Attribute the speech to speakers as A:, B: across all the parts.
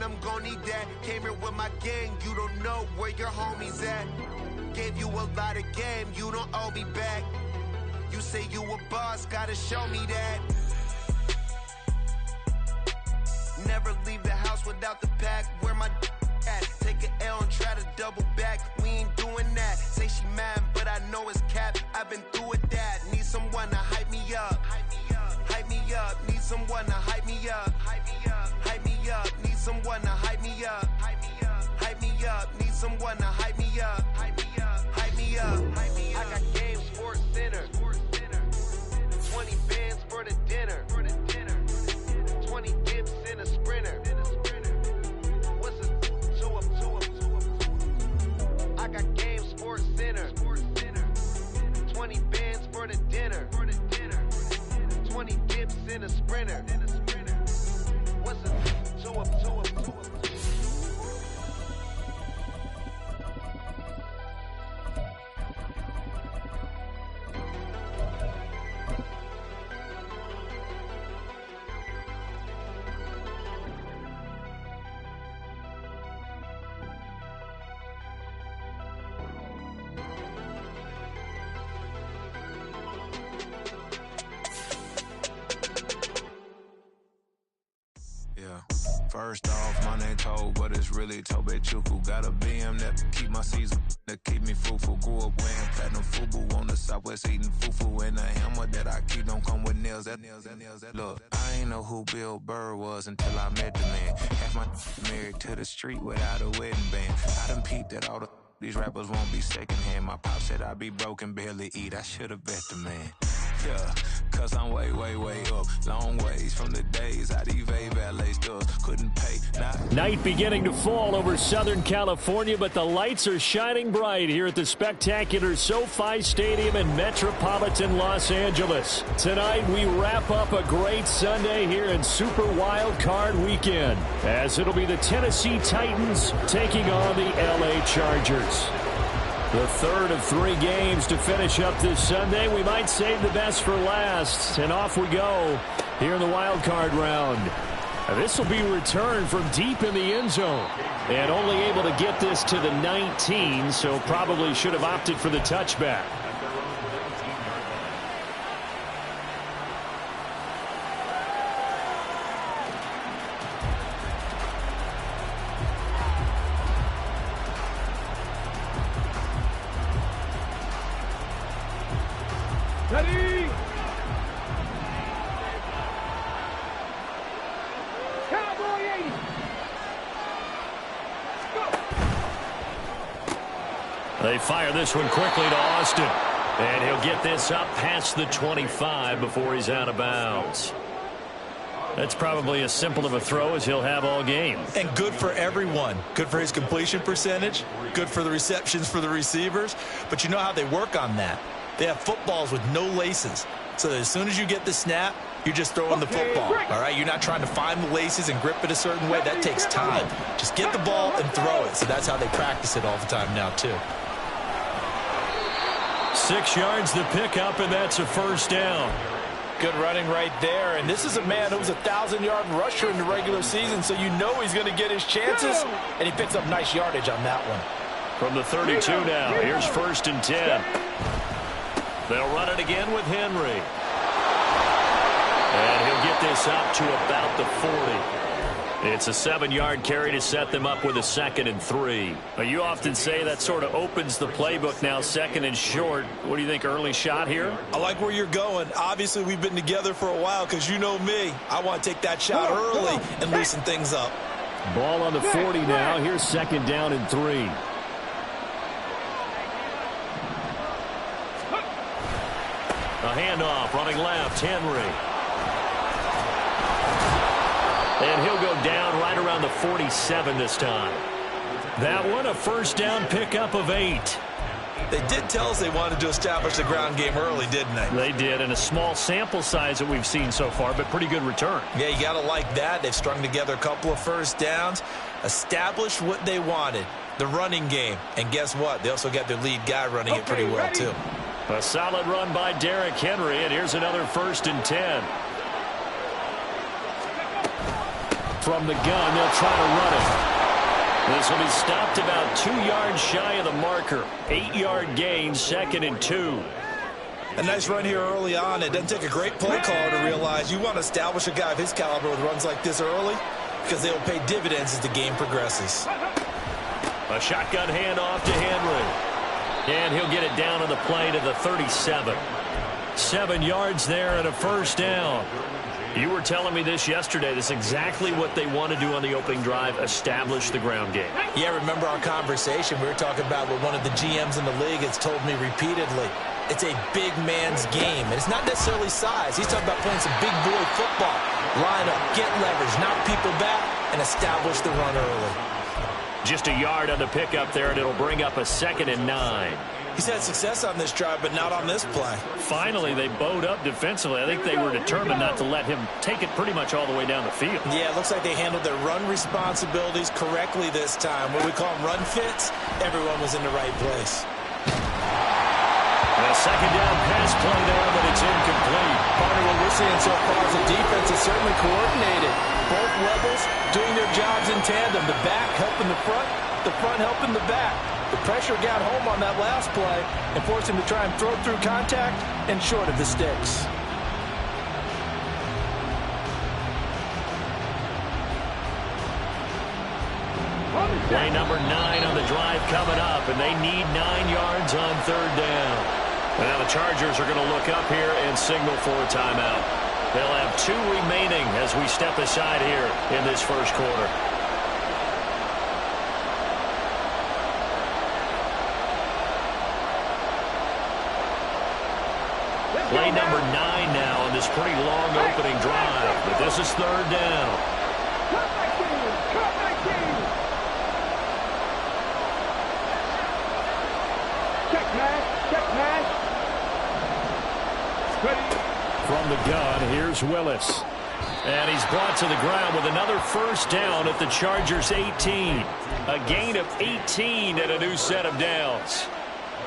A: and I'm gon' need that. Came here with my gang, you don't know where your homies at. Gave you a lot of game, you don't owe me back. You say you a boss, gotta show me that. Never leave the house without the pack. Where my at? Take an L and try to double back. We ain't doing that. Say she mad, but I know it's cap. I've been through with that. Need someone to hype me up. Hype me up. Need someone to hype me up. Hype me up. Need someone to hype me up. Hype me up. Need someone to hype me up. Hype me up. I got Game Sports Center. 20 bands for the dinner. 20 dips in a sprinter. What's a two up? I got Game Sports Center. 20 bands for the dinner. 20 dips in a sprinter. What's a two up?
B: First off, my name Toad, but it's really Tobe Chuku. Got a BM that keep my season, that keep me fruitful. Grew up wearing platinum FUBU on the southwest eating fufu. And a hammer that I keep don't come with nails. Look, I ain't know who Bill Burr was until I met the man. Half my married to the street without a wedding band. I done peeped that all these rappers won't be secondhand. My pop said I'd be broke and barely eat. I should've bet the man. Yeah, cause I'm way up. Long ways from the days I evade valet stores. Couldn't pay.
C: Night beginning to fall over Southern California, but the lights are shining bright here at the spectacular SoFi Stadium in metropolitan Los Angeles. Tonight we wrap up a great Sunday here in Super Wild Card Weekend, as it'll be the Tennessee Titans taking on the LA Chargers. The third of 3 games to finish up this Sunday. We might save the best for last. And off we go here in the wild card round. This will be returned from deep in the end zone. And only able to get this to the 19, so probably should have opted for the touchback.
D: Ready? Cowboy 80. Go.
C: They fire this one quickly to Austin. And he'll get this up past the 25 before he's out of bounds. That's probably as simple of a throw as he'll have all game.
E: And good for everyone. Good for his completion percentage. Good for the receptions for the receivers. But you know how they work on that. They have footballs with no laces. So as soon as you get the snap, you're just throwing the football. All right? You're not trying to find the laces and grip it a certain way. That takes time. Just get the ball and throw it. So that's how they practice it all the time now, too.
C: 6 yards the pickup, and that's a first down.
F: Good running right there. And this is a man who was a 1,000-yard rusher in the regular season, so you know he's going to get his chances. And he picks up nice yardage on that one.
C: From the 32 now, here's 1st and 10. They'll run it again with Henry. And he'll get this up to about the 40. It's a 7-yard carry to set them up with a 2nd and 3. But you often say that sort of opens the playbook now, 2nd and short. What do you think, early shot here?
E: I like where you're going. Obviously, we've been together for a while because you know me. I want to take that shot early and loosen things up.
C: Ball on the 40 now. Here's 2nd down and 3. A handoff, running left, Henry. And he'll go down right around the 47 this time. That one, a first down pickup of 8.
E: They did tell us they wanted to establish the ground game early, didn't they?
C: They did, and a small sample size that we've seen so far, but pretty good return.
E: Yeah, you got to like that. They've strung together a couple of first downs, established what they wanted, the running game. And guess what? They also got their lead guy running it pretty well, too.
C: A solid run by Derrick Henry, and here's another 1st and 10. From the gun, they'll try to run it. This will be stopped about 2 yards shy of the marker. 8-yard gain, 2nd and 2.
E: A nice run here early on. It doesn't take a great play caller to realize you want to establish a guy of his caliber with runs like this early because they will pay dividends as the game progresses.
C: A shotgun handoff to Henry. And he'll get it down on the play to the 37. 7 yards there and a first down. You were telling me this yesterday. This is exactly what they want to do on the opening drive, establish the ground game.
E: Yeah, remember our conversation. We were talking about what one of the GMs in the league has told me repeatedly. It's a big man's game, and it's not necessarily size. He's talking about playing some big boy football. Line up, get leverage, knock people back, and establish the run early.
C: Just a yard on the pickup there, and it'll bring up a 2nd and 9.
E: He's had success on this drive, but not on this play.
C: Finally, they bowed up defensively. I think they were determined not to let him take it pretty much all the way down the field.
E: Yeah, it looks like they handled their run responsibilities correctly this time. What we call them run fits, everyone was in the right place.
C: A 2nd down pass play there, but it's incomplete.
F: Partner, what we're seeing so far is the defense is certainly coordinated. Both levels doing their jobs in tandem. The back helping the front helping the back. The pressure got home on that last play and forced him to try and throw through contact and short of the sticks.
C: Play number 9 on the drive coming up, and they need 9 yards on 3rd down. And now the Chargers are going to look up here and signal for a timeout. They'll have 2 remaining as we step aside here in this first quarter. Play number 9 now on this pretty long opening drive, but this is 3rd down. From the gun, here's Willis. And he's brought to the ground with another first down at the Chargers' 18. A gain of 18 and a new set of downs.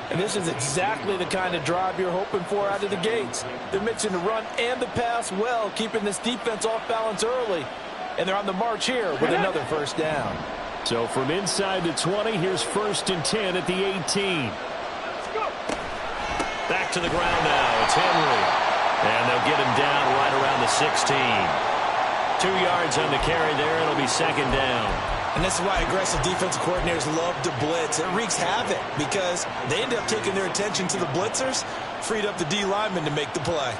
F: And this is exactly the kind of drive you're hoping for out of the gates. They're mixing the run and the pass well, keeping this defense off balance early. And they're on the march here with another first down.
C: So from inside the 20, here's 1st and 10 at the 18. Back to the ground now. It's Henry. And they'll get him down right around the 16. 2 yards on the carry there. It'll be 2nd down.
E: And this is why aggressive defensive coordinators love to blitz. It wreaks havoc because they end up taking their attention to the blitzers, freed up the D lineman to make the play.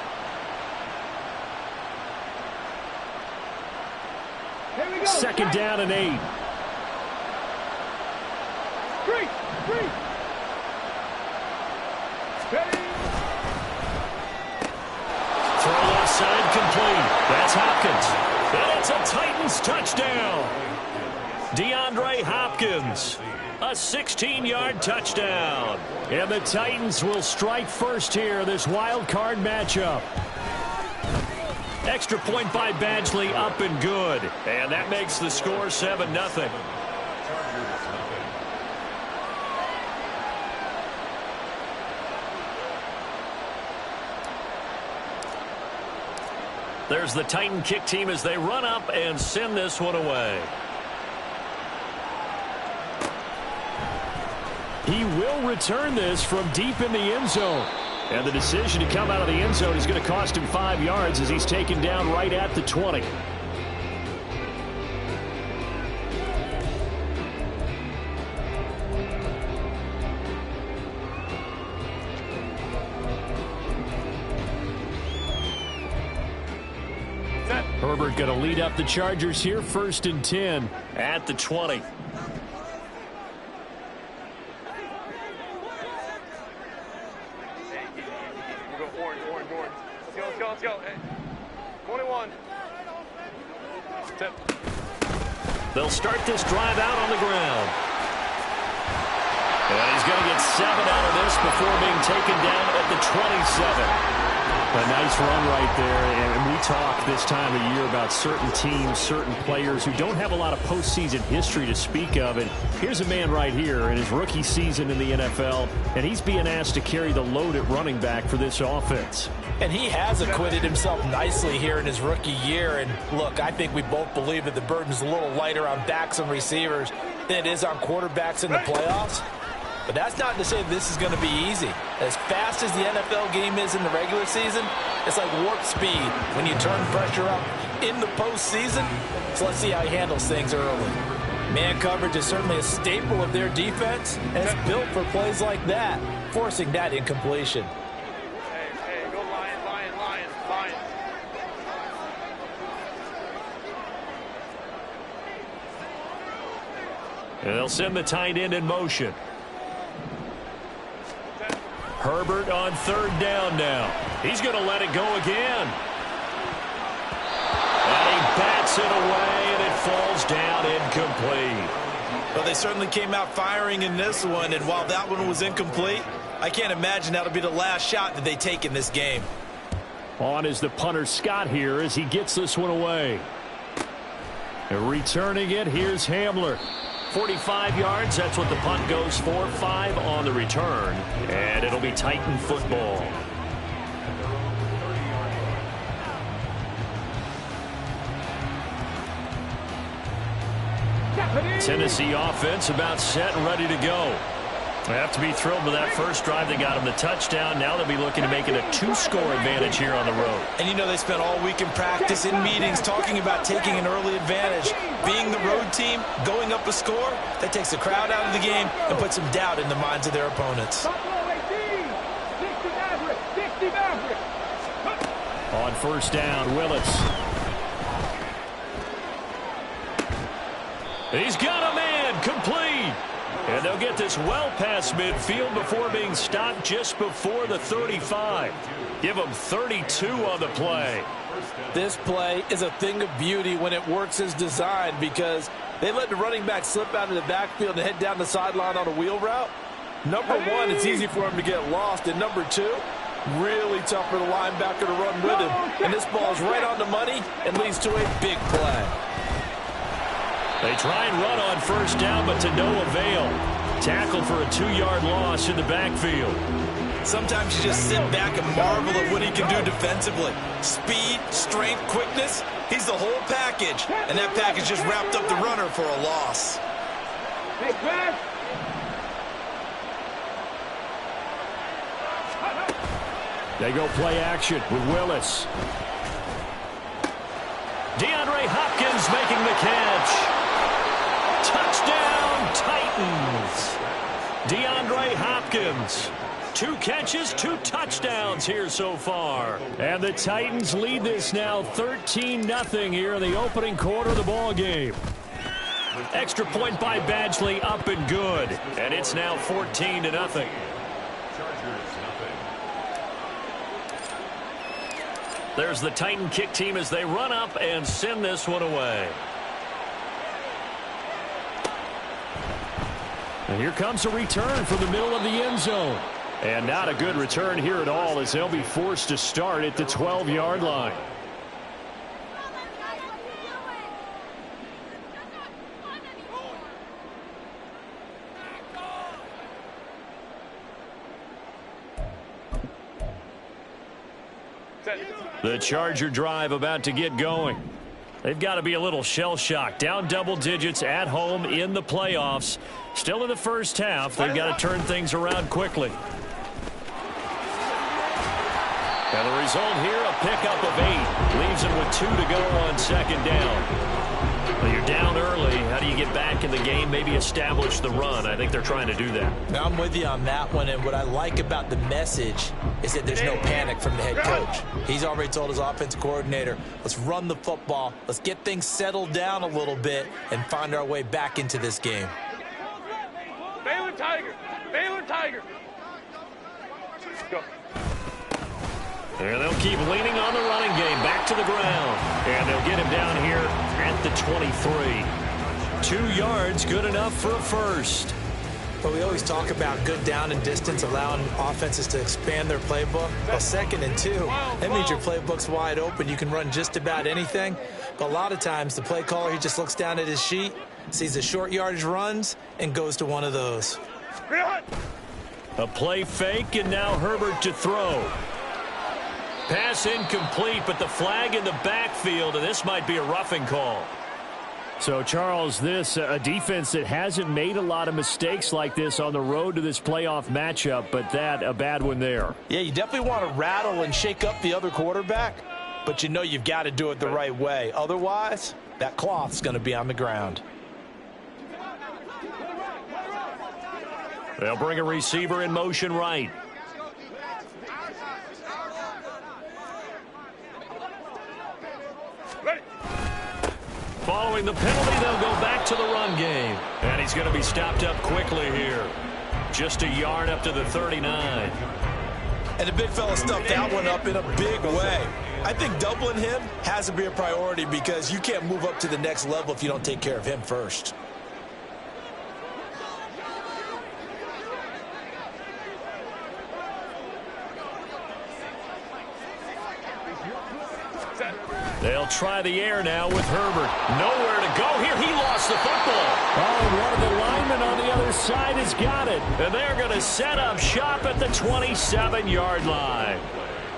D: Here we go.
C: 2nd down and 8.
D: Three. Ready.
C: Throw left side complete. That's Hopkins. And it's a Titans touchdown. DeAndre Hopkins, a 16-yard touchdown. And the Titans will strike first here, this wild card matchup. Extra point by Badgley, up and good. And that makes the score 7-0. There's the Titan kick team as they run up and send this one away. He will return this from deep in the end zone. And the decision to come out of the end zone is going to cost him 5 yards as he's taken down right at the 20. Herbert going to lead up the Chargers here, 1st and 10 at the 20.
G: Let's go. Hey. 21.
C: They'll start this drive out on the ground. And he's going to get 7 out of this before being taken down at the 27. A nice run right there, and we talk this time of year about certain teams, certain players who don't have a lot of postseason history to speak of. And here's a man right here in his rookie season in the NFL, and he's being asked to carry the load at running back for this offense.
F: And he has acquitted himself nicely here in his rookie year. And look, I think we both believe that the burden's a little lighter on backs and receivers than it is on quarterbacks in the playoffs. But that's not to say this is going to be easy. As fast as the NFL game is in the regular season, it's like warp speed when you turn pressure up in the postseason. So let's see how he handles things early. Man coverage is certainly a staple of their defense, and it's built for plays like that, forcing that incompletion.
G: Hey, go Lion, Lion, Lion, Lion.
C: And they'll send the tight end in motion. Herbert on third down now. He's going to let it go again. And he bats it away, and it falls down incomplete.
E: Well, they certainly came out firing in this one, and while that one was incomplete, I can't imagine that'll be the last shot that they take in this game.
C: On is the punter Scott here as he gets this one away. And returning it, here's Hamler. 45 yards, that's what the punt goes for. 5 on the return, and it'll be Titan football. Tennessee offense about set and ready to go. They have to be thrilled with that first drive. They got them the touchdown. Now they'll be looking to make it a 2-score advantage here on the road.
E: And you know they spent all week in practice, in meetings, talking about taking an early advantage. Being the road team, going up a score, that takes the crowd out of the game and puts some doubt in the minds of their opponents.
C: On first down, Willis. He's got a man, complete. And they'll get this well past midfield before being stopped just before the 35. Give them 32 on the play.
F: This play is a thing of beauty when it works as designed because they let the running back slip out of the backfield and head down the sideline on a wheel route. Number one, it's easy for him to get lost. And number two, really tough for the linebacker to run with him. And this ball is right on the money and leads to a big play.
C: They try and run on first down, but to no avail. Tackle for a 2-yard loss in the backfield.
E: Sometimes you just sit back and marvel at what he can do defensively. Speed, strength, quickness, he's the whole package. And that package just wrapped up the runner for a loss.
C: They go play action with Willis. DeAndre Hopkins making the catch. Touchdown, Titans. DeAndre Hopkins. 2 catches, 2 touchdowns here so far. And the Titans lead this now 13-0 here in the opening quarter of the ball game. Extra point by Badgley, up and good. And it's now 14-0. There's the Titan kick team as they run up and send this one away. And here comes a return from the middle of the end zone. And not a good return here at all as they'll be forced to start at the 12-yard line. The Charger drive about to get going. They've got to be a little shell-shocked. Down double digits at home in the playoffs. Still in the first half. They've got to turn things around quickly. And the result here, a pickup of 8. Leaves them with 2 to go on second down. Well, you're down early. How do you get back in the game? Maybe establish the run. I think they're trying to do that.
F: Now, I'm with you on that one, and what I like about the message is that there's no panic from the head coach. He's already told his offensive coordinator, let's run the football, let's get things settled down a little bit, and find our way back into this game.
G: Baylor Tiger! Baylor Tiger! Go.
C: And they'll keep leaning on the running game. Back to the ground. And they'll get him down here at the 23. 2 yards, good enough for a first.
E: But we always talk about good down and distance, allowing offenses to expand their playbook. Well, 2nd and 2, that means your playbook's wide open. You can run just about anything. But a lot of times, the play caller, he just looks down at his sheet, sees the short yardage runs, and goes to one of those.
C: A play fake, and now Herbert to throw. Pass incomplete, but the flag in the backfield, and this might be a roughing call. So, Charles, this a defense that hasn't made a lot of mistakes like this on the road to this playoff matchup, but that a bad one there.
F: Yeah, you definitely want to rattle and shake up the other quarterback, but you know you've got to do it the right way. Otherwise, that cloth's going to be on the ground.
C: They'll bring a receiver in motion right. Following the penalty, they'll go back to the run game. And he's going to be stopped up quickly here. Just a yard up to the 39.
F: And the big fella stuffed that one up in a big way. I think doubling him has to be a priority because you can't move up to the next level if you don't take care of him first.
C: They'll try the air now with Herbert. Nowhere to go here. He lost the football. Oh, and one of the linemen on the other side has got it. And they're going to set up shop at the 27-yard line.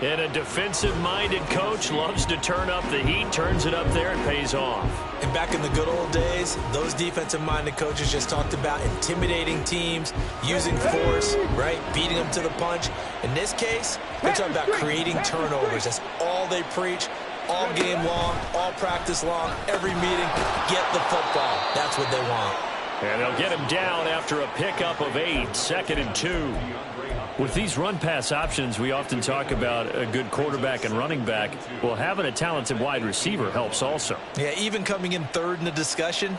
C: And a defensive-minded coach loves to turn up the heat, turns it up there, and pays off.
E: And back in the good old days, those defensive-minded coaches just talked about intimidating teams, using force, right, beating them to the punch. In this case, they're talking about creating turnovers. That's all they preach. All game long, all practice long, every meeting, get the football. That's what they want.
C: And they'll get him down after a pickup of 8, 2nd and 2. With these run-pass options, we often talk about a good quarterback and running back. Well, having a talented wide receiver helps also.
E: Yeah, even coming in third in the discussion,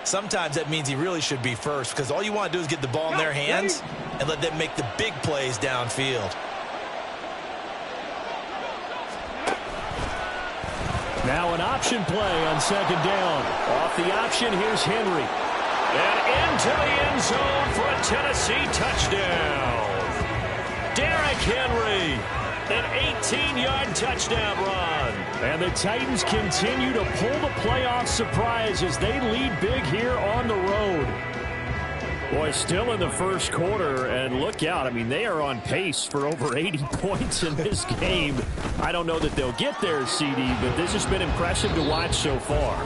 E: sometimes that means he really should be first because all you want to do is get the ball in their hands and let them make the big plays downfield.
C: Now an option play on 2nd down. Off the option, here's Henry. And into the end zone for a Tennessee touchdown. Derrick Henry, an 18-yard touchdown run. And the Titans continue to pull the playoff surprise as they lead big here on the road. Boy, still in the first quarter, and look out. I mean, they are on pace for over 80 points in this game. I don't know that they'll get there, CD, but this has been impressive to watch so far.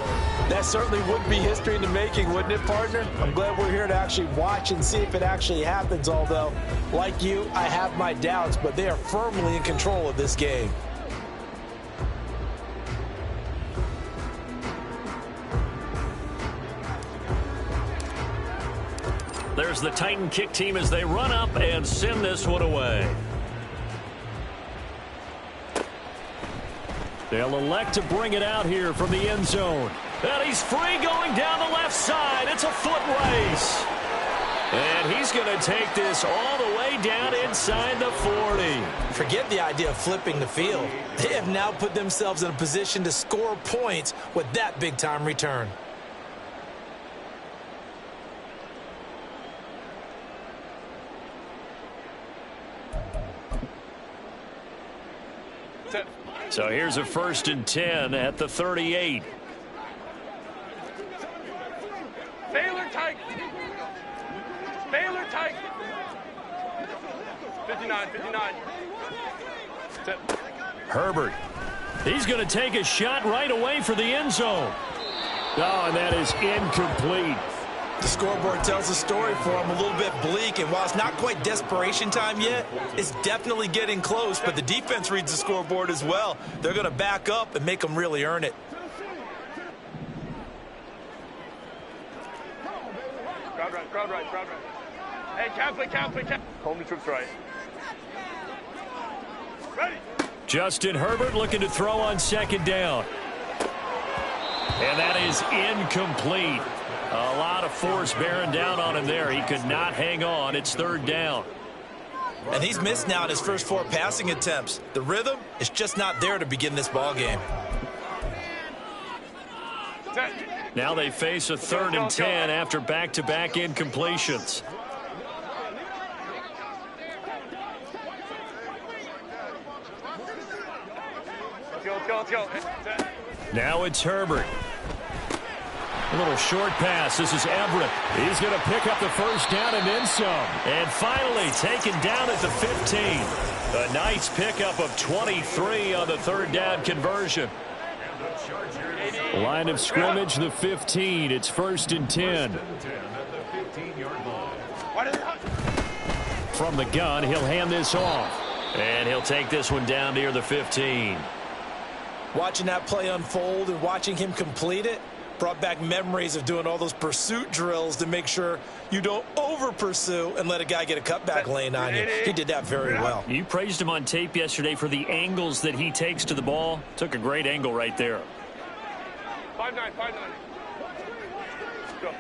F: That certainly would be history in the making, wouldn't it, partner? I'm glad we're here to actually watch and see if it actually happens, although, like you, I have my doubts, but they are firmly in control of this game.
C: There's the Titan kick team as they run up and send this one away. They'll elect to bring it out here from the end zone. And he's free going down the left side. It's a foot race. And he's going to take this all the way down inside the 40.
E: Forget the idea of flipping the field. They have now put themselves in a position to score points with that big-time return.
C: So here's a 1st and 10 at the 38.
G: Baylor tight. Baylor tight. 59.
C: Herbert. He's going to take a shot right away for the end zone. Oh, and that is incomplete.
E: The scoreboard tells a story for him, a little bit bleak, and while it's not quite desperation time yet, it's definitely getting close, but the defense reads the scoreboard as well. They're going to back up and make them really earn it.
G: Crowd right. Hey, count play. Home the troops right. Ready.
C: Justin Herbert looking to throw on 2nd down. And that is incomplete. A lot of force bearing down on him there. He could not hang on. It's 3rd down.
E: And he's missed now in his first 4 passing attempts. The rhythm is just not there to begin this ball game.
C: Now they face a 3rd and 10 after back-to-back incompletions.
G: let's go.
C: Now it's Herbert. A little short pass. This is Everett. He's going to pick up the first down and then some. And finally taken down at the 15. A nice pickup of 23 on the third down conversion. Line of scrimmage, the 15. It's 1st and 10. From the gun, he'll hand this off. And he'll take this one down near the 15.
E: Watching that play unfold and watching him complete it brought back memories of doing all those pursuit drills to make sure you don't over-pursue and let a guy get a cutback lane on you. He did that very well.
C: You praised him on tape yesterday for the angles that he takes to the ball. Took a great angle right there.
G: 5-9, 5-9. Go.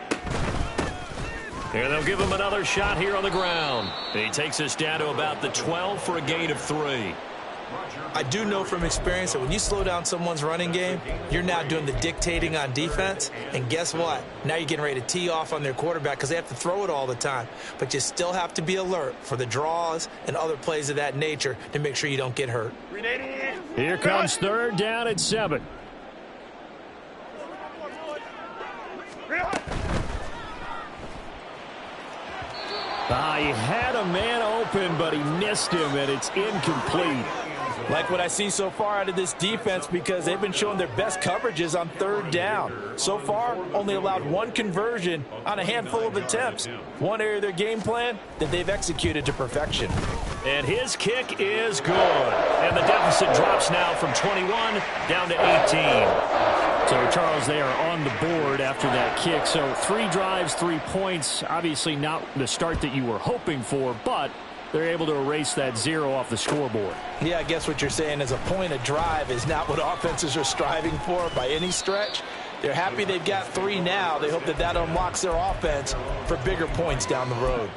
C: And they'll give him another shot here on the ground. He takes us down to about the 12 for a gain of 3.
E: I do know from experience that when you slow down someone's running game, you're now doing the dictating on defense. And guess what? Now you're getting ready to tee off on their quarterback because they have to throw it all the time. But you still have to be alert for the draws and other plays of that nature to make sure you don't get hurt.
C: Here comes 3rd down at 7. He had a man open, but he missed him, and it's incomplete.
F: Like what I see so far out of this defense because they've been showing their best coverages on 3rd down. So far, only allowed 1 conversion on a handful of attempts. One area of their game plan that they've executed to perfection.
C: And his kick is good. And the deficit drops now from 21 down to 18. So, Charles, they are on the board after that kick. So 3 drives, 3 points. Obviously not the start that you were hoping for, but they're able to erase that 0 off the scoreboard.
F: Yeah, I guess what you're saying is a point of drive is not what offenses are striving for by any stretch. They're happy they've got 3 now. They hope that that unlocks their offense for bigger points down the road.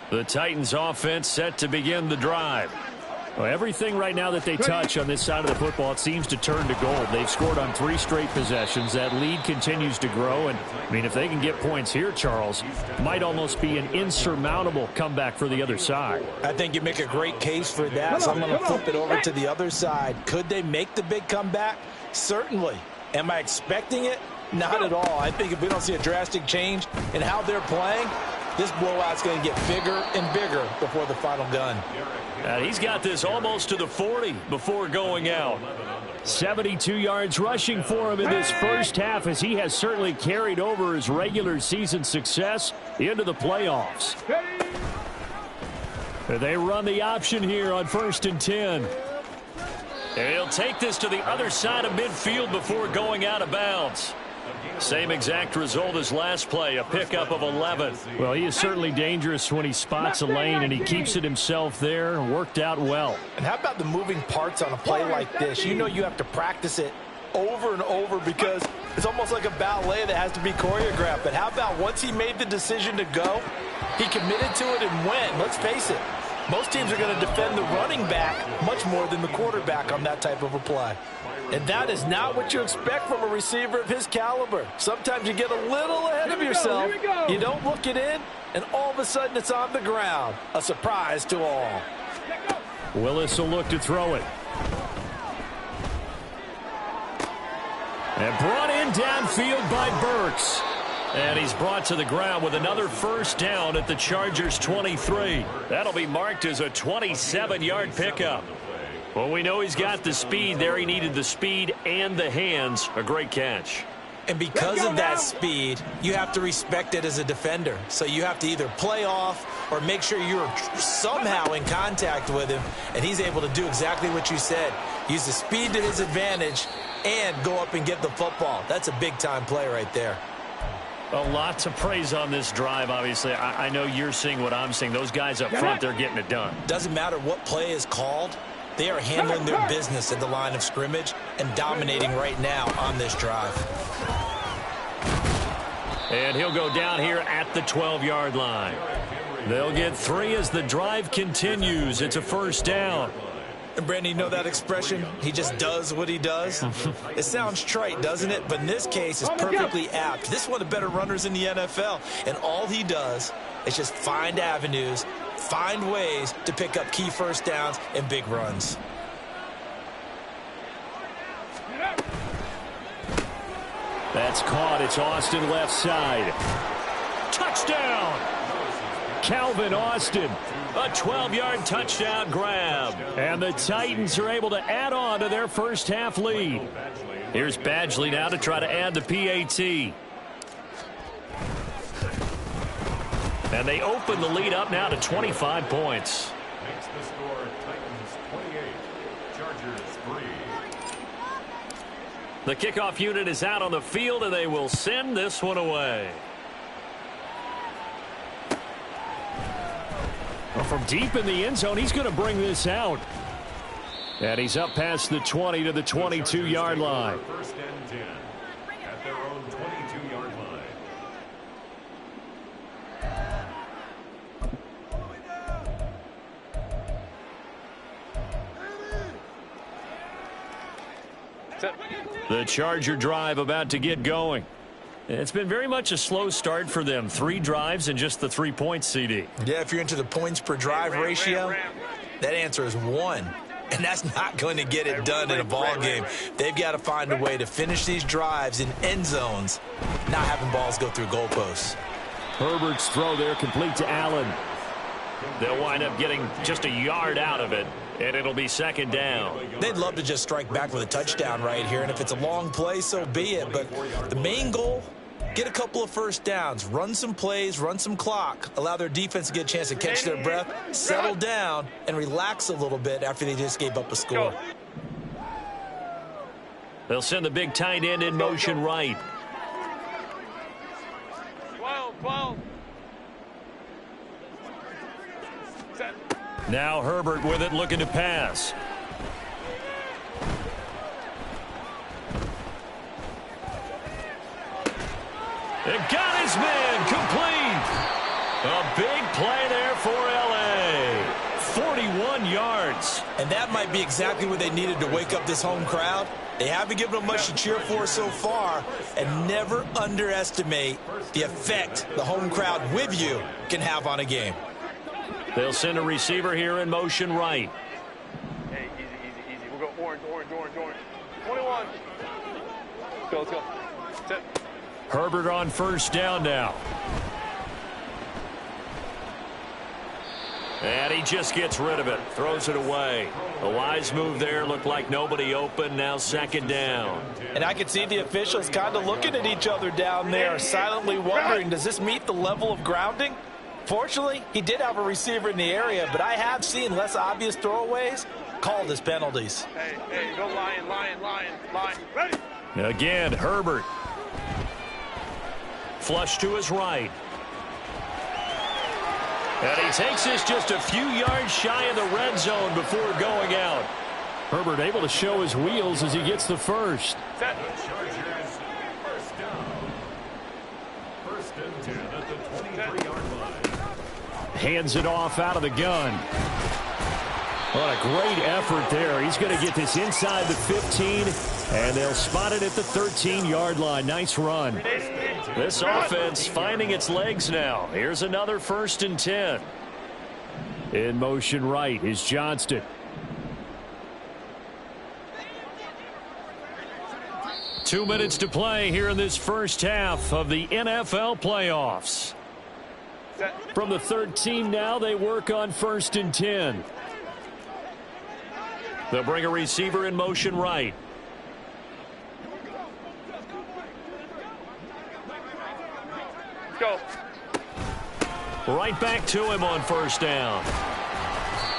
C: The Titans offense set to begin the drive. Well, everything right now that they touch on this side of the football, it seems to turn to gold. They've scored on 3 straight possessions. That lead continues to grow. And, I mean, if they can get points here, Charles, might almost be an insurmountable comeback for the other side.
F: I think you make a great case for that, so I'm going to flip it over to the other side. Could they make the big comeback? Certainly. Am I expecting it? Not at all. I think if we don't see a drastic change in how they're playing, this blowout's going to get bigger and bigger before the final gun.
C: And he's got this almost to the 40 before going out. 72 yards rushing for him in this first half as he has certainly carried over his regular season success into the playoffs. They run the option here on 1st and 10. And he'll take this to the other side of midfield before going out of bounds. Same exact result as last play, a pickup of 11. Well, he is certainly dangerous when he spots a lane, and he keeps it himself there. Worked out well.
F: And how about the moving parts on a play like this? You know you have to practice it over and over because it's almost like a ballet that has to be choreographed. But how about once he made the decision to go, he committed to it and went. Let's face it, most teams are going to defend the running back much more than the quarterback on that type of a play. And that is not what you expect from a receiver of his caliber. Sometimes you get a little ahead of yourself. You don't look it in, and all of a sudden it's on the ground. A surprise to all.
C: Willis will look to throw it. And brought in downfield by Burks. And he's brought to the ground with another first down at the Chargers' 23. That'll be marked as a 27-yard pickup. Well, we know he's got the speed there. He needed the speed and the hands. A great catch.
E: And because of that speed, you have to respect it as a defender. So you have to either play off or make sure you're somehow in contact with him. And he's able to do exactly what you said. Use the speed to his advantage and go up and get the football. That's a big-time play right there.
C: A lot to praise on this drive, obviously. I know you're seeing what I'm seeing. Those guys up front, they're getting it done.
E: Doesn't matter what play is called. They are handling their business at the line of scrimmage and dominating right now on this drive.
C: And he'll go down here at the 12-yard line. They'll get 3 as the drive continues. It's a first down.
E: And Brandon, you know that expression? He just does what he does. It sounds trite, doesn't it? But in this case, it's perfectly apt. This is one of the better runners in the NFL. And all he does is just find avenues, find ways to pick up key first downs and big runs.
C: That's caught. It's Austin left side. Touchdown! Calvin Austin. A 12-yard touchdown grab. And the Titans are able to add on to their first half lead. Here's Badgley now to try to add the PAT. And they open the lead up now to 25 points.
H: Makes the score Titans 28, Chargers 3.
C: The kickoff unit is out on the field, and they will send this one away. Well, from deep in the end zone, he's going to bring this out. And he's up past the 20 to the 22-yard line.
H: First and 10 at their own 22-yard line.
C: The Charger drive about to get going. It's been very much a slow start for them. 3 drives and just the 3 points, CD.
E: Yeah, if you're into the points per drive ratio, that answer is 1. And that's not going to get it done in a ball game. They've got to find a way to finish these drives in end zones, not having balls go through goalposts.
C: Herbert's throw there complete to Allen. They'll wind up getting just a yard out of it, and it'll be second down.
E: They'd love to just strike back with a touchdown right here, and if it's a long play, so be it. But the main goal, get a couple of first downs, run some plays, run some clock, allow their defense to get a chance to catch their breath, settle down, and relax a little bit after they just gave up a score.
C: They'll send the big tight end in motion right.
G: 12.
C: Now Herbert with it, looking to pass. It got his man complete. A big play there for L.A. 41 yards.
E: And that might be exactly what they needed to wake up this home crowd. They haven't given them much to cheer for so far, and never underestimate the effect the home crowd with you can have on a game.
C: They'll send a receiver here in motion right.
G: Hey, easy. We'll go orange. 21. Let's go. Set.
C: Herbert on first down now. And he just gets rid of it. Throws it away. A wise move there. Looked like nobody open. Now second down.
F: And I could see the officials kind of looking at each other down there, silently wondering, does this meet the level of grounding? Fortunately, he did have a receiver in the area, but I have seen less obvious throwaways called as penalties.
G: Hey, go lion. Ready?
C: Again, Herbert. Flush to his right. And he takes this just a few yards shy of the red zone before going out. Herbert able to show his wheels as he gets the first.
G: Set.
H: Chargers first down. First and 10 at the 23-yard line.
C: Hands it off out of the gun. What a great effort there. He's going to get this inside the 15, and they'll spot it at the 13-yard line. Nice run. This offense finding its legs now. Here's another first and 10. In motion right is Johnston. Two minutes to play here in this first half of the NFL playoffs. From the 13 now, they work on first and 10. They'll bring a receiver in motion right.
G: Go.
C: Right back to him on first down.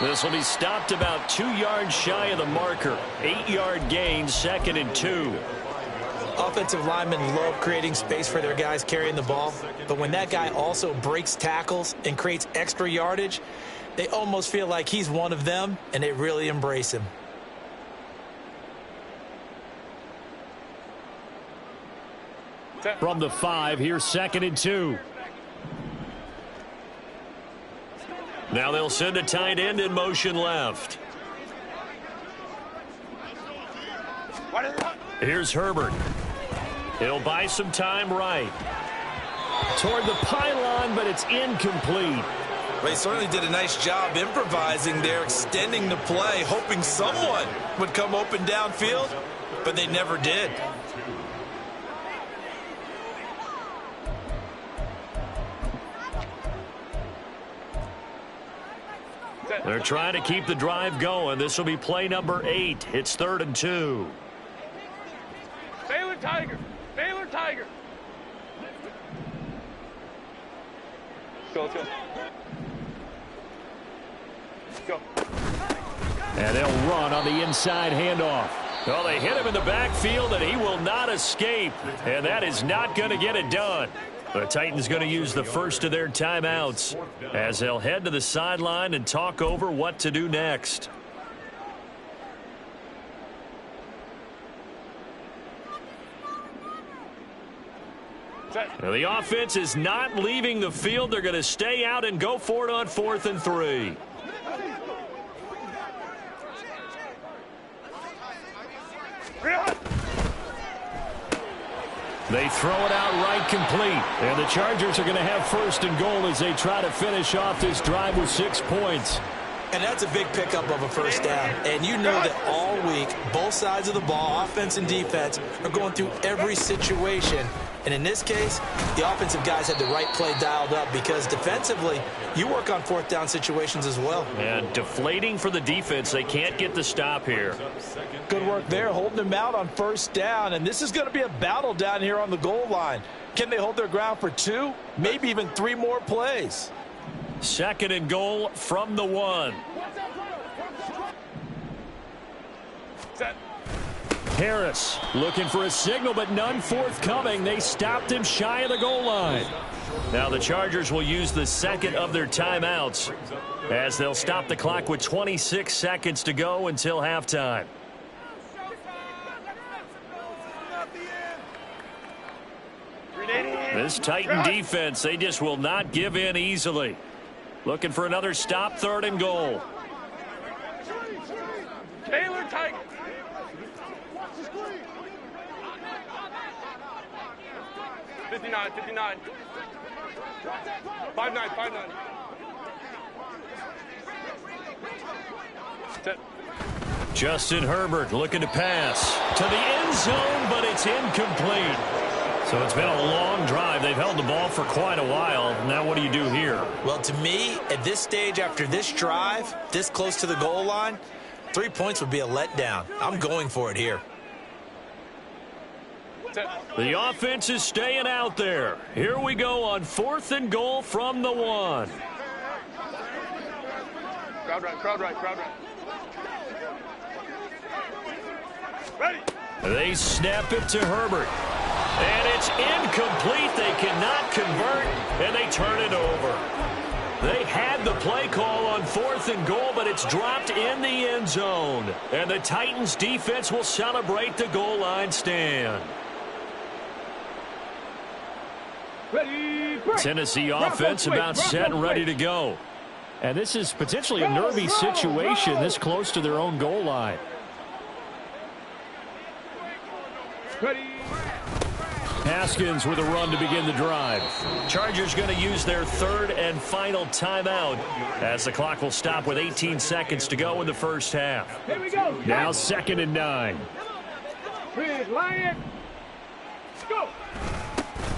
C: This will be stopped about 2 yards shy of the marker. 8-yard gain, second and 2.
E: Offensive linemen love creating space for their guys carrying the ball, but when that guy also breaks tackles and creates extra yardage, they almost feel like he's one of them, and they really embrace him.
C: From the 5, here's second and 2. Now they'll send a tight end in motion left. Here's Herbert. He'll buy some time right. Toward the pylon, but it's incomplete.
E: They certainly did a nice job improvising there, extending the play, hoping someone would come open downfield, but they never did.
C: They're trying to keep the drive going. This will be play number 8. It's 3rd and 2.
G: Baylor Tiger. Baylor Tiger. Let's go. Go.
C: And they'll run on the inside handoff. Well, they hit him in the backfield, and he will not escape. And that is not going to get it done. The Titans going to use the first of their timeouts as they'll head to the sideline and talk over what to do next. Now, the offense is not leaving the field. They're going to stay out and go for it on 4th and 3. They throw it out right complete. And the Chargers are going to have 1st and goal as they try to finish off this drive with 6 points.
E: And that's a big pickup of a first down. And you know that all week, both sides of the ball, offense and defense, are going through every situation. And in this case, the offensive guys had the right play dialed up because defensively, you work on 4th down situations as well.
C: And deflating for the defense. They can't get the stop here.
E: Good work there, holding them out on 1st down. And this is going to be a battle down here on the goal line. Can they hold their ground for 2, maybe even 3 more plays?
C: 2nd and goal from the 1.
G: Set.
C: Harris looking for a signal, but none forthcoming. They stopped him shy of the goal line. Now the Chargers will use the 2nd of their timeouts as they'll stop the clock with 26 seconds to go until halftime. This Titan defense, they just will not give in easily. Looking for another stop, 3rd and goal.
G: Baylor Tiger. $59. 5-9.
C: Justin Herbert looking to pass to the end zone, but it's incomplete. So it's been a long drive. They've held the ball for quite a while. Now what do you do here?
E: Well, to me, at this stage, after this drive, this close to the goal line, 3 points would be a letdown. I'm going for it here.
C: The offense is staying out there. Here we go on 4th and goal from the 1.
G: Crowd right. Ready.
C: They snap it to Herbert. And it's incomplete. They cannot convert, and they turn it over. They had the play call on 4th and goal, but it's dropped in the end zone. And the Titans defense will celebrate the goal line stand.
D: Ready,
C: Tennessee offense about set and ready to go. And this is potentially a nervy situation this close to their own goal line.
D: Ready.
C: Haskins with a run to begin the drive. Chargers going to use their 3rd and final timeout as the clock will stop with 18 seconds to go in the first half.
D: Here we go.
C: Now 2nd and 9.
D: Line it. Go.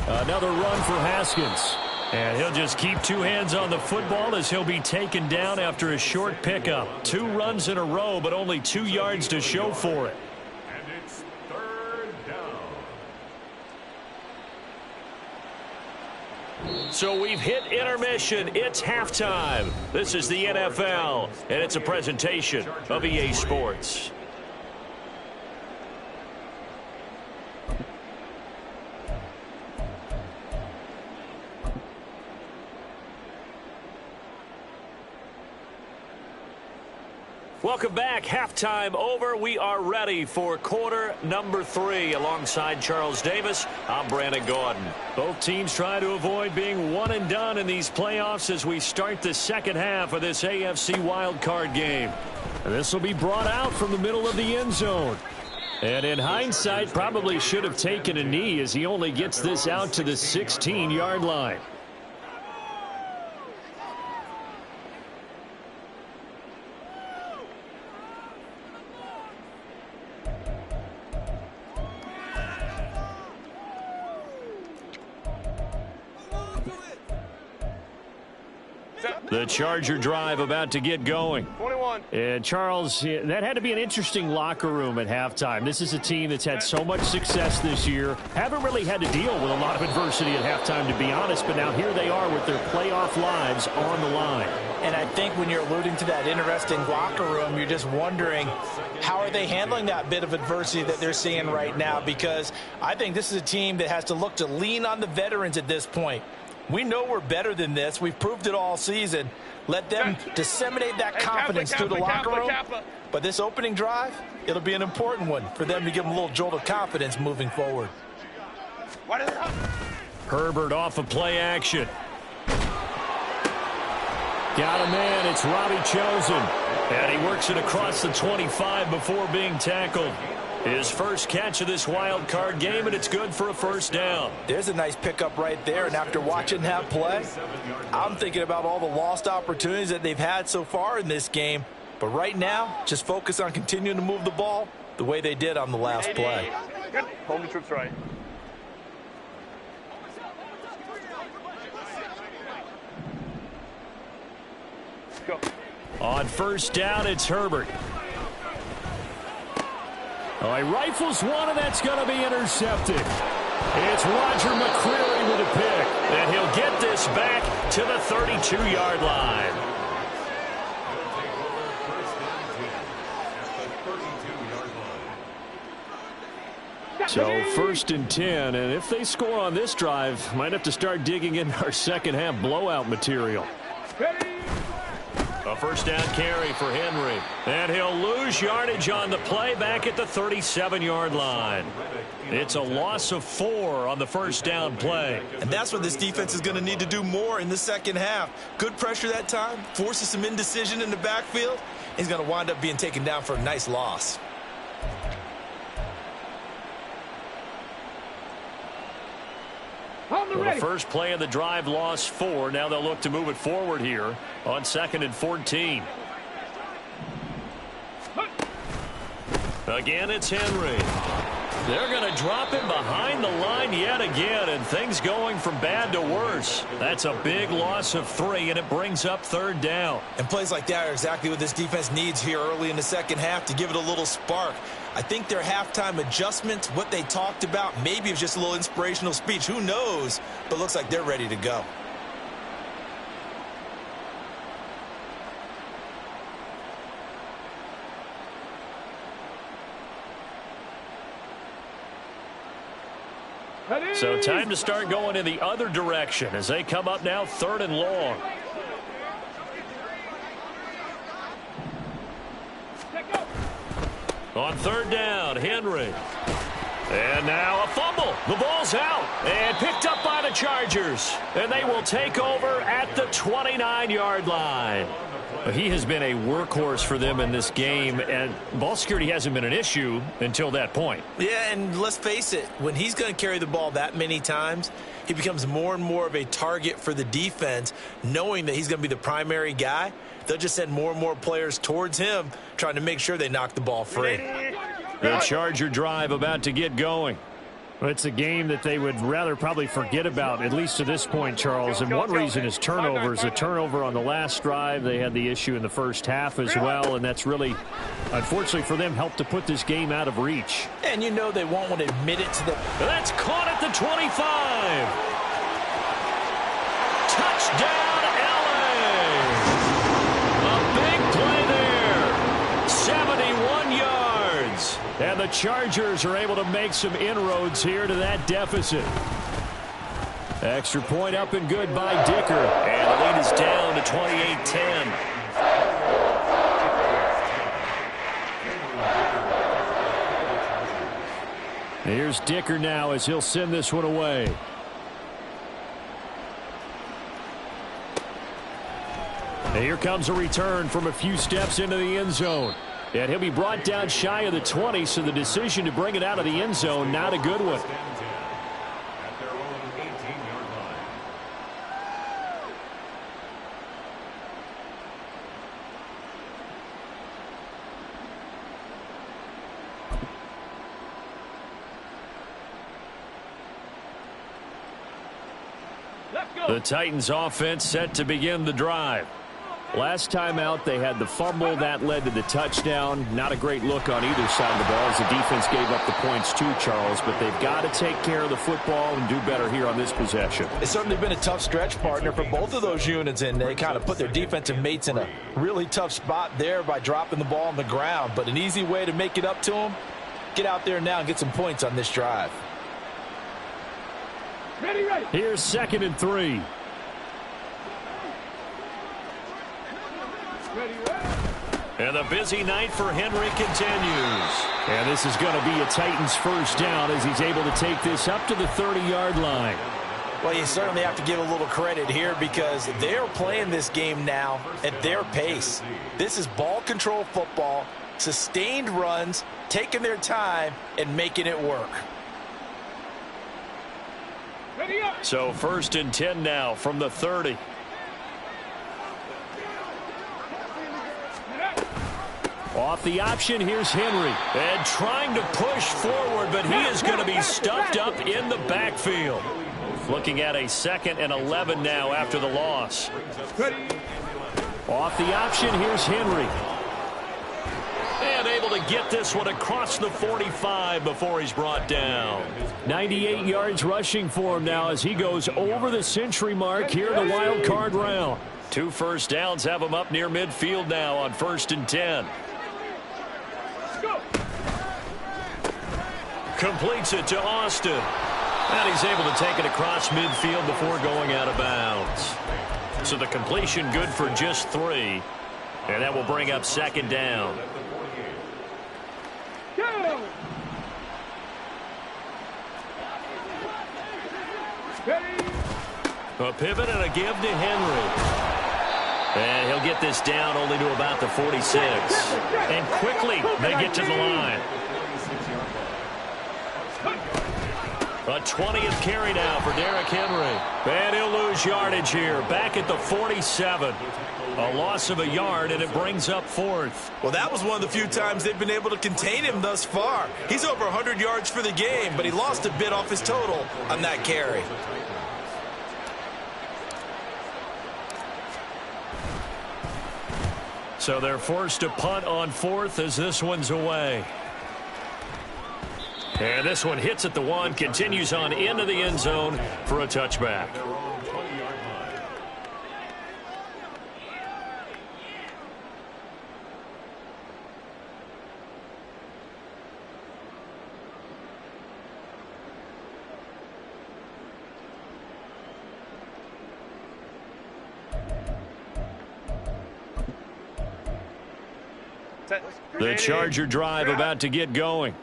C: Another run for Haskins. And he'll just keep 2 hands on the football as he'll be taken down after a short pickup. 2 runs in a row, but only 2 yards to show for it.
H: And it's 3rd down.
C: So we've hit intermission. It's halftime. This is the NFL, and it's a presentation of EA Sports. Welcome back. Halftime over. We are ready for quarter number 3. Alongside Charles Davis, I'm Brandon Gordon. Both teams trying to avoid being one and done in these playoffs as we start the second half of this AFC wildcard game. And this will be brought out from the middle of the end zone. And in hindsight, probably should have taken a knee as he only gets this out to the 16-yard line. The Charger drive about to get going.
G: 21.
C: And Charles, that had to be an interesting locker room at halftime. This is a team that's had so much success this year. Haven't really had to deal with a lot of adversity at halftime, to be honest. But now here they are with their playoff lives on the line.
E: And I think when you're alluding to that interesting locker room, you're just wondering how are they handling that bit of adversity that they're seeing right now? Because I think this is a team that has to look to lean on the veterans at this point. We know we're better than this. We've proved it all season. Let them disseminate that confidence through the locker room. But this opening drive, it'll be an important one for them to give them a little jolt of confidence moving forward.
C: Herbert off of play action. Got a man. It's Robbie Chosen. And he works it across the 25 before being tackled. His first catch of this wild card game, and it's good for a first down.
E: There's a nice pickup right there, and after watching that play, I'm thinking about all the lost opportunities that they've had so far in this game. But right now, just focus on continuing to move the ball the way they did on the last play.
G: Good. Hold the troops right. Go.
C: On first down, it's Herbert. Oh, he rifles one, and that's going to be intercepted. It's Roger McCreary with a pick, and he'll get this back to the 32-yard line. So first and 10, and if they score on this drive, might have to start digging in our second half blowout material. A first down carry for Henry. And he'll lose yardage on the play back at the 37-yard line. It's a loss of 4 on the first down play.
E: And that's what this defense is going to need to do more in the second half. Good pressure that time, forces some indecision in the backfield. He's going to wind up being taken down for a nice loss.
C: Well, the first play of the drive lost 4. Now they'll look to move it forward here on 2nd and 14. Again, it's Henry. They're going to drop him behind the line yet again, and things going from bad to worse. That's a big loss of 3, and it brings up 3rd down.
E: And plays like that are exactly what this defense needs here early in the second half to give it a little spark. I think their halftime adjustment, what they talked about, maybe it was just a little inspirational speech. Who knows? But looks like they're ready to go.
C: So time to start going in the other direction as they come up now 3rd and long. On 3rd down, Henry. And now a fumble. The ball's out and picked up by the Chargers. And they will take over at the 29-yard line. He has been a workhorse for them in this game, and ball security hasn't been an issue until that point.
E: Yeah, and let's face it, when he's going to carry the ball that many times, he becomes more and more of a target for the defense, knowing that he's going to be the primary guy. They'll just send more and more players towards him, trying to make sure they knock the ball free.
C: The Charger drive about to get going. It's a game that they would rather probably forget about, at least to this point, Charles. And one reason is turnovers. A turnover on the last drive. They had the issue in the first half as well, and that's really, unfortunately for them, helped to put this game out of reach.
E: And you know they won't want to admit it to them.
C: That's caught at the 25. Touchdown, LA. A big play there. 71 yards. And the Chargers are able to make some inroads here to that deficit. Extra point up and good by Dicker. And the lead is down to 28-10. Here's Dicker now as he'll send this one away. And here comes a return from a few steps into the end zone. And he'll be brought down shy of the 20, so the decision to bring it out of the end zone, not a good one.
H: At their own 18-yard line.
D: Let's go.
C: The Titans offense set to begin the drive. Last time out, they had the fumble. That led to the touchdown. Not a great look on either side of the ball as the defense gave up the points too, Charles. But they've got to take care of the football and do better here on this possession.
F: It's certainly been a tough stretch, partner, for both of those units, and they kind of put their defensive mates in a really tough spot there by dropping the ball on the ground. But an easy way to make it up to them, get out there now and get some points on this drive.
D: Ready, ready.
C: Here's 2nd and 3.
D: Ready, ready.
C: And the busy night for Henry continues. And this is going to be a Titans first down as he's able to take this up to the 30-yard line.
F: Well, you certainly have to give a little credit here because they're playing this game now at their pace. This is ball control football, sustained runs, taking their time, and making it work.
D: Ready up.
C: So 1st and 10 now from the 30. Off the option, here's Henry. And trying to push forward, but he is going to be stuffed up in the backfield. Looking at a 2nd and 11 now after the loss.
D: Ready.
C: Off the option, here's Henry. And able to get this one across the 45 before he's brought down. 98 yards rushing for him now as he goes over the century mark here in the wild card round. 2 first downs have him up near midfield now on 1st and 10. Completes it to Austin. And he's able to take it across midfield before going out of bounds. So the completion good for just 3. And that will bring up 2nd down.
D: Go. Ready.
C: A pivot and a give to Henry. And he'll get this down only to about the 46. And quickly they get to the line. A 20th carry now for Derrick Henry. And he'll lose yardage here. Back at the 47. A loss of a yard, and it brings up 4th.
E: Well, that was one of the few times they've been able to contain him thus far. He's over 100 yards for the game, but he lost a bit off his total on that carry.
C: So they're forced to punt on 4th as this one's away. And this one hits at the 1, continues on into the end zone for a touchback. The Charger drive about to get going.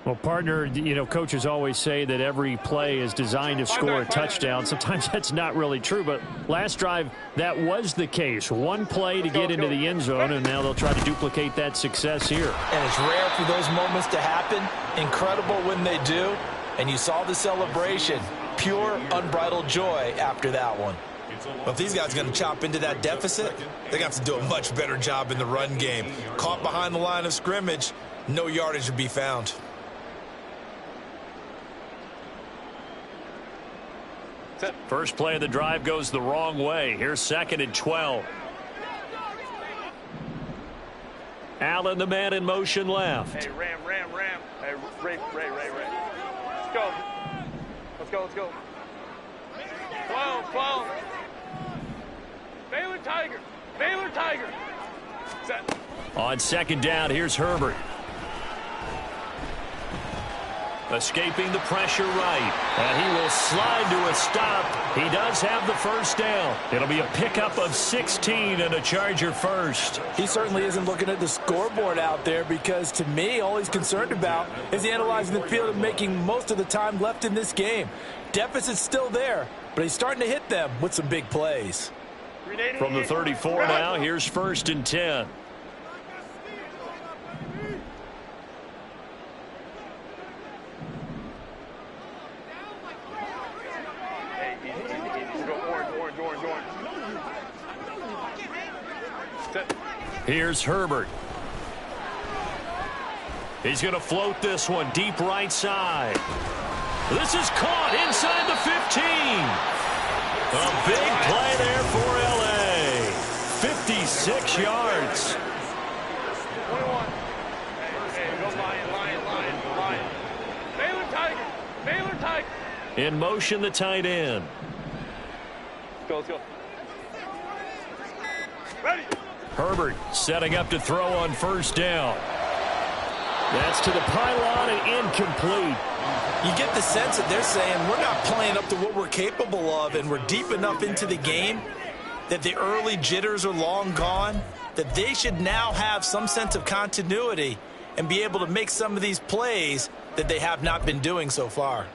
C: Well, partner, you know, coaches always say that every play is designed to score a touchdown. Sometimes that's not really true, but last drive, that was the case. One play to get into the end zone, and now they'll try to duplicate that success here.
F: And it's rare for those moments to happen. Incredible when they do. And you saw the celebration. Pure, unbridled joy after that one.
E: Well, if these guys are going to chop into that deficit, they're going to have to do a much better job in the run game. Caught behind the line of scrimmage, no yardage to be found.
C: First play of the drive goes the wrong way. Here's 2nd and 12. Allen, the man in motion left.
G: Hey, Ram. Hey, Ray. Let's go. Let's go. Clone. Baylor Tiger. Set.
C: On 2nd down, here's Herbert. Escaping the pressure right. And he will slide to a stop. He does have the first down. It'll be a pickup of 16 and a Charger first.
F: He certainly isn't looking at the scoreboard out there because, to me, all he's concerned about is analyzing the field and making most of the time left in this game. Deficit's still there, but he's starting to hit them with some big plays.
C: From the 34 now, here's 1st and 10.
G: Jordan.
C: Here's Herbert. He's going to float this one deep right side. This is caught inside the 15. A big play there for L.A. 56 yards.
G: 21. Hey, go Lion. Baylor Tiger.
C: In motion, the tight end.
G: Let's go. Ready.
C: Herbert setting up to throw on first down. That's to the pylon and incomplete.
E: You get the sense that they're saying we're not playing up to what we're capable of, and we're deep enough into the game that the early jitters are long gone, that they should now have some sense of continuity and be able to make some of these plays that they have not been doing so far.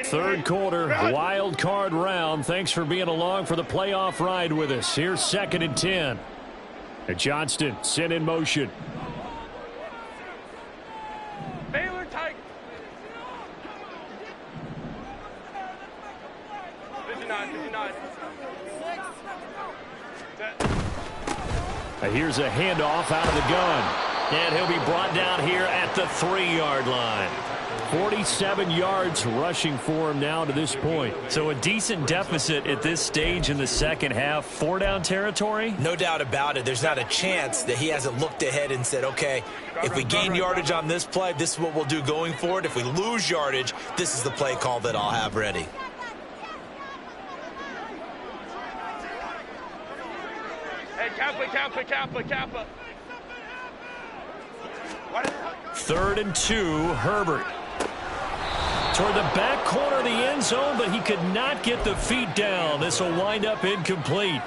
C: Third quarter, wild card round. Thanks for being along for the playoff ride with us. Here's 2nd and 10. And Johnston sent in motion.
G: Baylor Tiger. 59.
C: Here's a handoff out of the gun. And he'll be brought down here at the 3-yard line. 47 yards rushing for him now to this point.
I: So a decent deficit at this stage in the second half. 4-down territory?
E: No doubt about it. There's not a chance that he hasn't looked ahead and said, okay, if we gain yardage on this play, this is what we'll do going forward. If we lose yardage, this is the play call that I'll have ready.
G: Hey, Kappa.
C: 3rd and 2, Herbert. Toward the back corner of the end zone, but he could not get the feet down. This will wind up incomplete.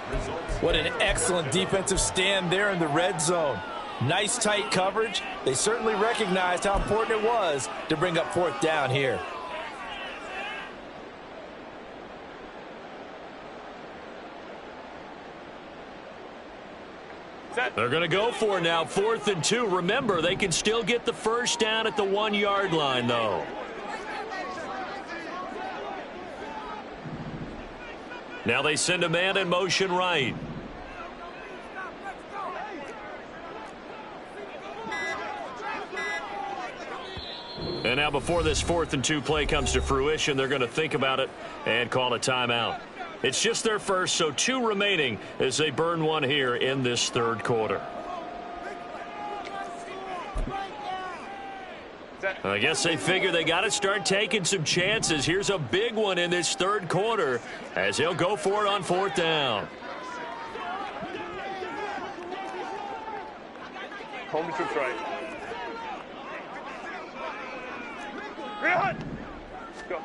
F: What an excellent defensive stand there in the red zone. Nice tight coverage. They certainly recognized how important it was to bring up 4th down here.
C: They're going to go for it now, 4th and 2. Remember, they can still get the first down at the 1-yard line, though. Now they send a man in motion right. And now before this 4th and 2 play comes to fruition, they're going to think about it and call a timeout. It's just their first, so 2 remaining as they burn one here in this 3rd quarter. I guess they figure they got to start taking some chances. Here's a big one in this 3rd quarter as they'll go for it on 4th down.
G: Home troops right. Go.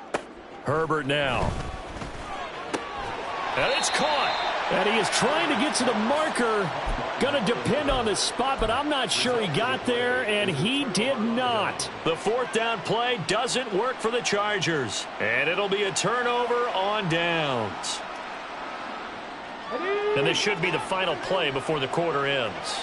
C: Herbert now. And it's caught. And he is trying to get to the marker. Going to depend on the spot, but I'm not sure he got there, and he did not. The 4th down play doesn't work for the Chargers. And it'll be a turnover on downs. And this should be the final play before the quarter ends.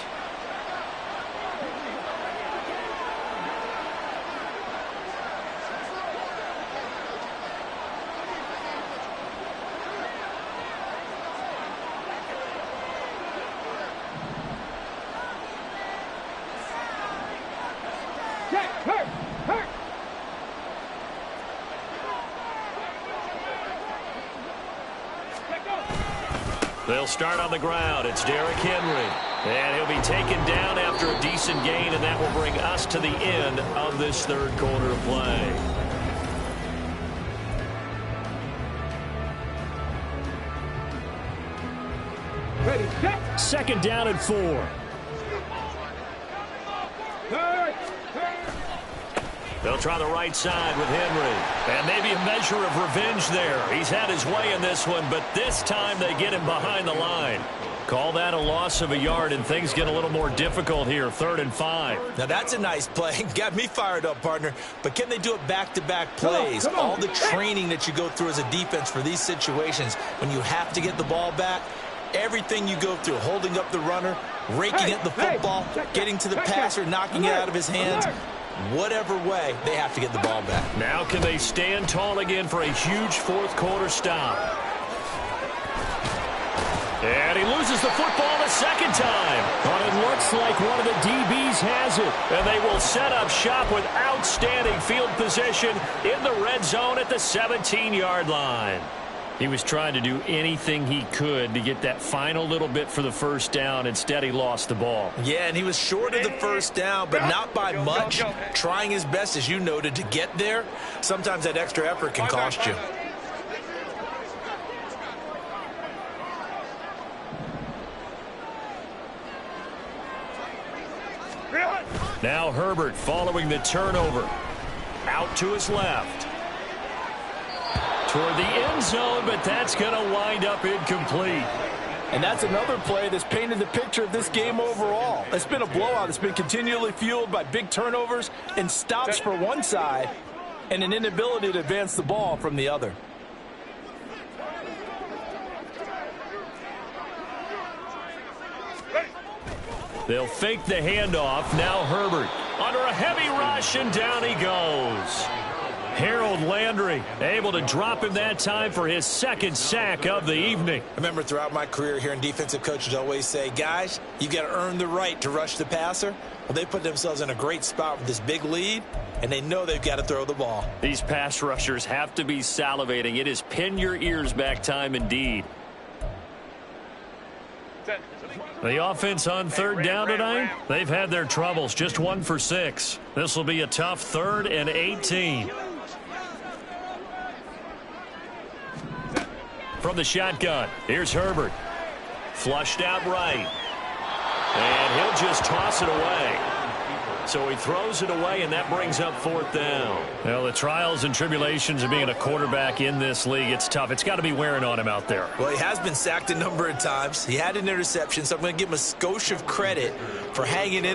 C: They'll start on the ground. It's Derrick Henry. And he'll be taken down after a decent gain, and that will bring us to the end of this 3rd quarter of play.
D: Ready, set.
C: 2nd down and 4. They'll try the right side with Henry. And maybe a measure of revenge there. He's had his way in this one, but this time they get him behind the line. Call that a loss of a yard, and things get a little more difficult here. 3rd and 5.
E: Now that's a nice play. Got me fired up, partner. But can they do it back-to-back plays?
D: Come on.
E: All the training that you go through as a defense for these situations, when you have to get the ball back, everything you go through, holding up the runner, raking at the football, getting to the passer, knocking it out of his hands. Whatever way, they have to get the ball back.
C: Now can they stand tall again for a huge fourth quarter stop? And he loses the football the second time. But it looks like one of the DBs has it. And they will set up shop with outstanding field position in the red zone at the 17-yard line. He was trying to do anything he could to get that final little bit for the first down. Instead, he lost the ball.
E: Yeah, and he was short of the first down, but not by much. Trying his best, as you noted, to get there. Sometimes that extra effort can cost you.
C: Now Herbert following the turnover. Out to his left. Toward the end zone, but that's going to wind up incomplete.
F: And that's another play that's painted the picture of this game overall. It's been a blowout. It's been continually fueled by big turnovers and stops for one side and an inability to advance the ball from the other.
C: They'll fake the handoff. Now Herbert under a heavy rush, and down he goes. Harold Landry able to drop him that time for his second sack of the evening.
E: I remember throughout my career hearing defensive coaches always say, guys, you got to earn the right to rush the passer. Well, they put themselves in a great spot with this big lead, and they know they've got to throw the ball.
C: These pass rushers have to be salivating. It is pin your ears back time indeed. The offense on third down tonight, they've had their troubles. Just 1 for 6. This will be a tough 3rd and 18. From the shotgun, here's Herbert. Flushed out right. And he'll just toss it away. So he throws it away, and that brings up 4th down. Well, the trials and tribulations of being a quarterback in this league, it's tough. It's got to be wearing on him out there.
E: Well, he has been sacked a number of times. He had an interception, so I'm going to give him a skosh of credit for hanging in.